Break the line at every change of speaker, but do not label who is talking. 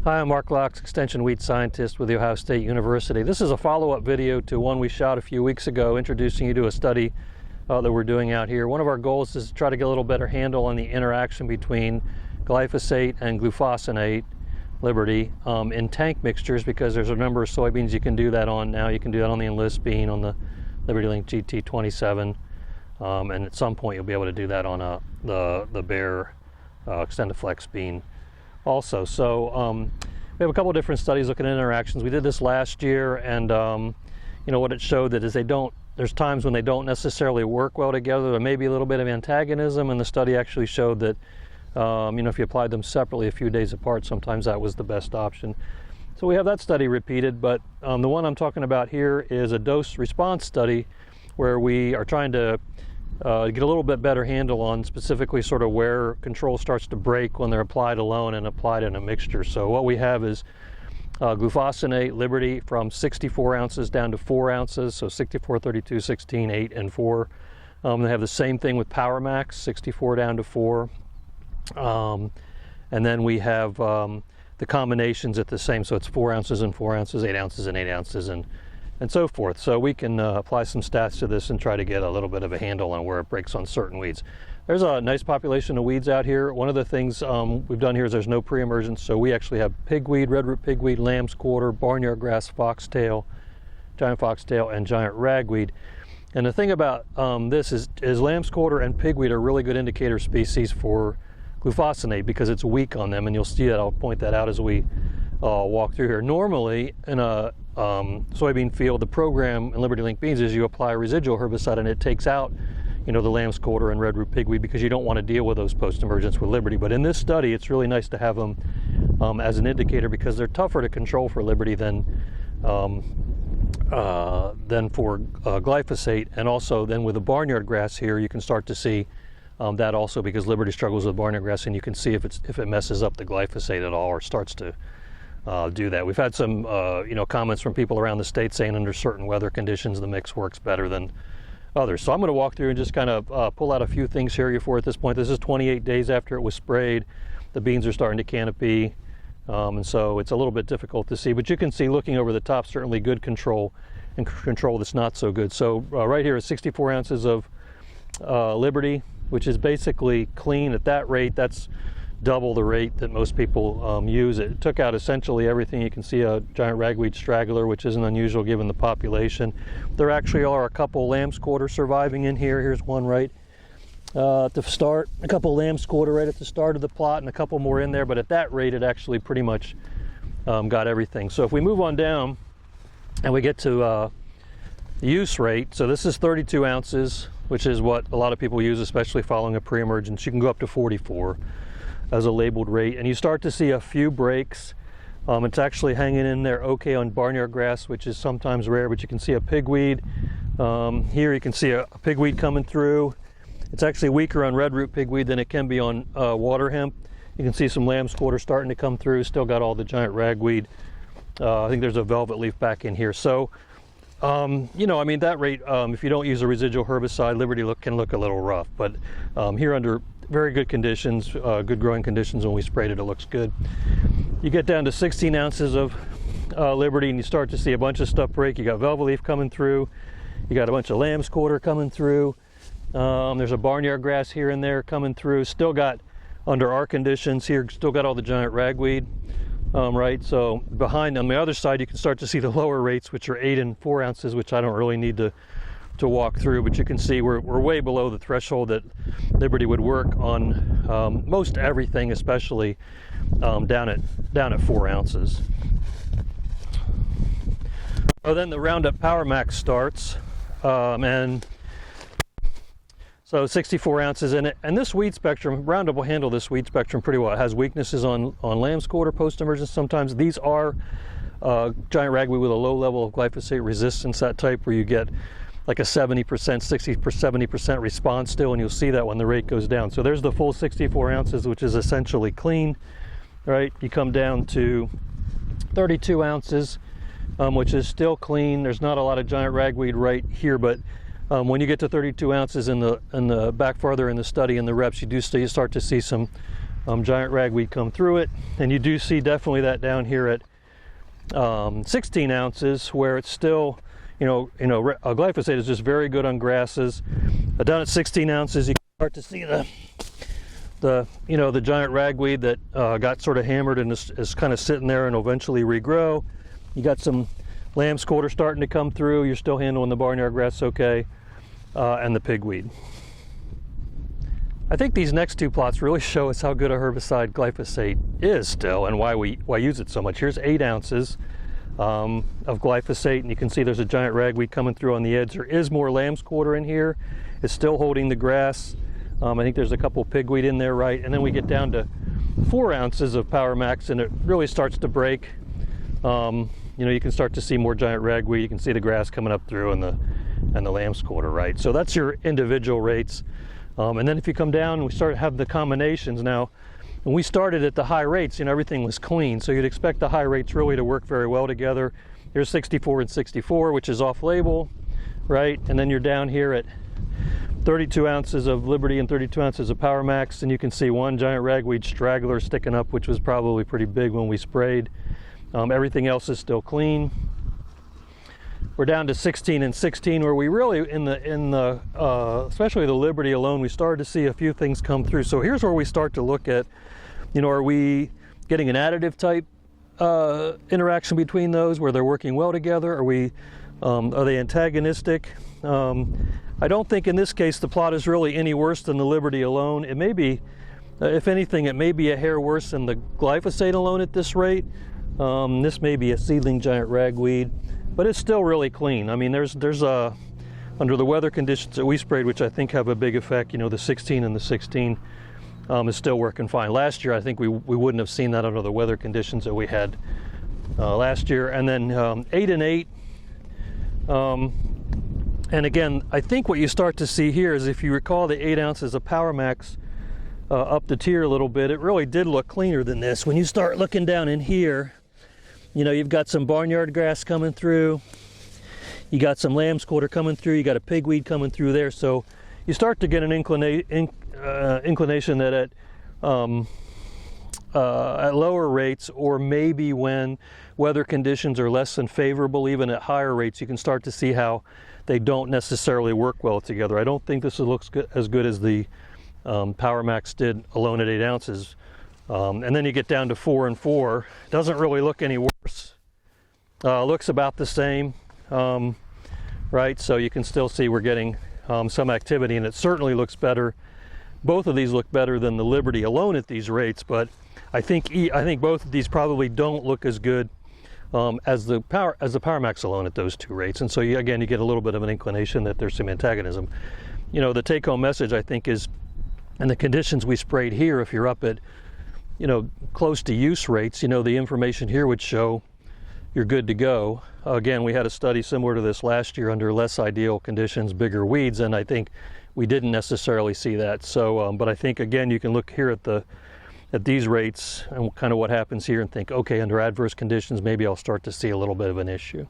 Hi, I'm Mark Laux, Extension Wheat Scientist with The Ohio State University. This is a follow-up video to one we shot a few weeks ago, introducing you to a study that we're doing out here. One of our goals is to try to get a little better handle on the interaction between glyphosate and glufosinate, Liberty, in tank mixtures, because there's a number of soybeans you can do that on now. You can do that on the Enlist bean, on the Liberty Link GT27, and at some point you'll be able to do that on the Bayer XtendiFlex bean also. So we have a couple of different studies looking at interactions. We did this last year, and you know what it showed that is there's times when they don't necessarily work well together. There may be a little bit of antagonism, and the study actually showed that you know, if you applied them separately a few days apart, sometimes that was the best option. So we have that study repeated, but the one I'm talking about here is a dose response study where we are trying to get a little bit better handle on specifically sort of where control starts to break when they're applied alone and applied in a mixture. So what we have is glufosinate, Liberty, from 64 ounces down to 4 ounces, so 64, 32, 16, 8, and 4. They have the same thing with PowerMax, 64 down to 4. And then we have the combinations at the same, so it's 4 ounces and 4 ounces, 8 ounces and 8 ounces, and so forth. So we can apply some stats to this and try to get a little bit of a handle on where it breaks on certain weeds. There's a nice population of weeds out here. One of the things we've done here is there's no pre-emergence, so we actually have pigweed, redroot pigweed, lamb's quarter, barnyard grass, foxtail, giant foxtail, and giant ragweed. And the thing about this is lamb's quarter and pigweed are really good indicator species for glufosinate because it's weak on them, and you'll see that. I'll point that out as we walk through here. Normally in a soybean field, the program in Liberty Link beans is you apply a residual herbicide and it takes out, you know, the lamb's quarter and redroot pigweed because you don't want to deal with those post-emergence with Liberty. But in this study, it's really nice to have them as an indicator because they're tougher to control for Liberty than for glyphosate. And also then with the barnyard grass here, you can start to see that also because Liberty struggles with barnyard grass, and you can see if it messes up the glyphosate at all or starts to do that. We've had some you know, comments from people around the state saying under certain weather conditions the mix works better than others. So I'm going to walk through and just kind of pull out a few things here for at this point. This is 28 days after it was sprayed. The beans are starting to canopy, and so it's a little bit difficult to see, but you can see looking over the top certainly good control and control that's not so good. So right here is 64 ounces of Liberty, which is basically clean at that rate. That's double the rate that most people use. It took out essentially everything. You can see a giant ragweed straggler, which isn't unusual given the population. There actually are a couple lamb's quarter surviving in here. Here's one right at the start, a couple lamb's quarter right at the start of the plot, and a couple more in there, but at that rate it actually pretty much got everything. So if we move on down and we get to the use rate, so this is 32 ounces, which is what a lot of people use, especially following a pre-emergence. You can go up to 44 as a labeled rate, and you start to see a few breaks. It's actually hanging in there okay on barnyard grass, which is sometimes rare, but you can see a pigweed. Here you can see a pigweed coming through. It's actually weaker on redroot pigweed than it can be on water hemp. You can see some lamb's quarter starting to come through. Still got all the giant ragweed. I think there's a velvet leaf back in here. So you know, I mean, that rate, if you don't use a residual herbicide, Liberty can look a little rough, but here under very good conditions, good growing conditions, when we sprayed it, it looks good. You get down to 16 ounces of Liberty and you start to see a bunch of stuff break. You got velvet leaf coming through, you got a bunch of lamb's quarter coming through, there's a barnyard grass here and there coming through. Still got, under our conditions here, still got all the giant ragweed. Right, so behind on the other side you can start to see the lower rates, which are 8 and 4 ounces, which I don't really need to walk through, but you can see we're way below the threshold that Liberty would work on most everything, especially down at 4 ounces. So then the Roundup PowerMax starts, and so 64 ounces in it, and this weed spectrum, Roundup will handle this weed spectrum pretty well. It has weaknesses on lamb's quarter post-emergence sometimes. These are giant ragweed with a low level of glyphosate resistance, that type where you get like a 70%, 70% response still, and you'll see that when the rate goes down. So there's the full 64 ounces, which is essentially clean, right? You come down to 32 ounces, which is still clean. There's not a lot of giant ragweed right here, but when you get to 32 ounces in the back farther in the study in the reps, you start to see some giant ragweed come through it. And you do see definitely that down here at 16 ounces, where it's still, glyphosate is just very good on grasses. Down at 16 ounces, you can start to see the giant ragweed that got sort of hammered and is kind of sitting there and eventually regrow. You got some lamb's quarter starting to come through. You're still handling the barnyard grass okay, and the pigweed. I think these next two plots really show us how good a herbicide glyphosate is still, and why I use it so much. Here's 8 ounces of glyphosate, and you can see there's a giant ragweed coming through on the edge. There is more lamb's quarter in here. It's still holding the grass. I think there's a couple pigweed in there, right? And then we get down to 4 ounces of Power Max, and it really starts to break. You can start to see more giant ragweed. You can see the grass coming up through and the lamb's quarter, right? So that's your individual rates. And then if you come down and we start to have the combinations. Now, when we started at the high rates, everything was clean. So you'd expect the high rates really to work very well together. Here's 64 and 64, which is off-label, right? And then you're down here at 32 ounces of Liberty and 32 ounces of Power Max, and you can see one giant ragweed straggler sticking up, which was probably pretty big when we sprayed. Everything else is still clean. We're down to 16 and 16, where we really, especially the Liberty alone, we started to see a few things come through. So here's where we start to look at, are we getting an additive type interaction between those, where they're working well together? Are they antagonistic? I don't think in this case the plot is really any worse than the Liberty alone. It may be, if anything, it may be a hair worse than the glyphosate alone at this rate. This may be a seedling giant ragweed, but it's still really clean. I mean, there's under the weather conditions that we sprayed, which I think have a big effect, the 16 and the 16 is still working fine. Last year, I think we wouldn't have seen that under the weather conditions that we had last year. And then 8 and 8. And again, I think what you start to see here is, if you recall the 8 ounces of Power Max up the tier a little bit, it really did look cleaner than this. When you start looking down in here, you've got some barnyard grass coming through, you got some lamb's quarter coming through, you got a pigweed coming through there. So you start to get an inclination that at lower rates, or maybe when weather conditions are less than favorable, even at higher rates, you can start to see how they don't necessarily work well together. I don't think this looks as good as the Power Max did alone at 8 ounces. And then you get down to 4 and 4. Doesn't really look any worse. Looks about the same, right? So you can still see we're getting some activity, and it certainly looks better. Both of these look better than the Liberty alone at these rates, but I think both of these probably don't look as good as the Power Max alone at those 2 rates. And so you get a little bit of an inclination that there's some antagonism. The take-home message, I think, is, in the conditions we sprayed here, if you're up at close to use rates, the information here would show you're good to go. Again, we had a study similar to this last year under less ideal conditions, bigger weeds, and I think we didn't necessarily see that. So, but I think, again, you can look here at these rates and kind of what happens here and think, okay, under adverse conditions, maybe I'll start to see a little bit of an issue.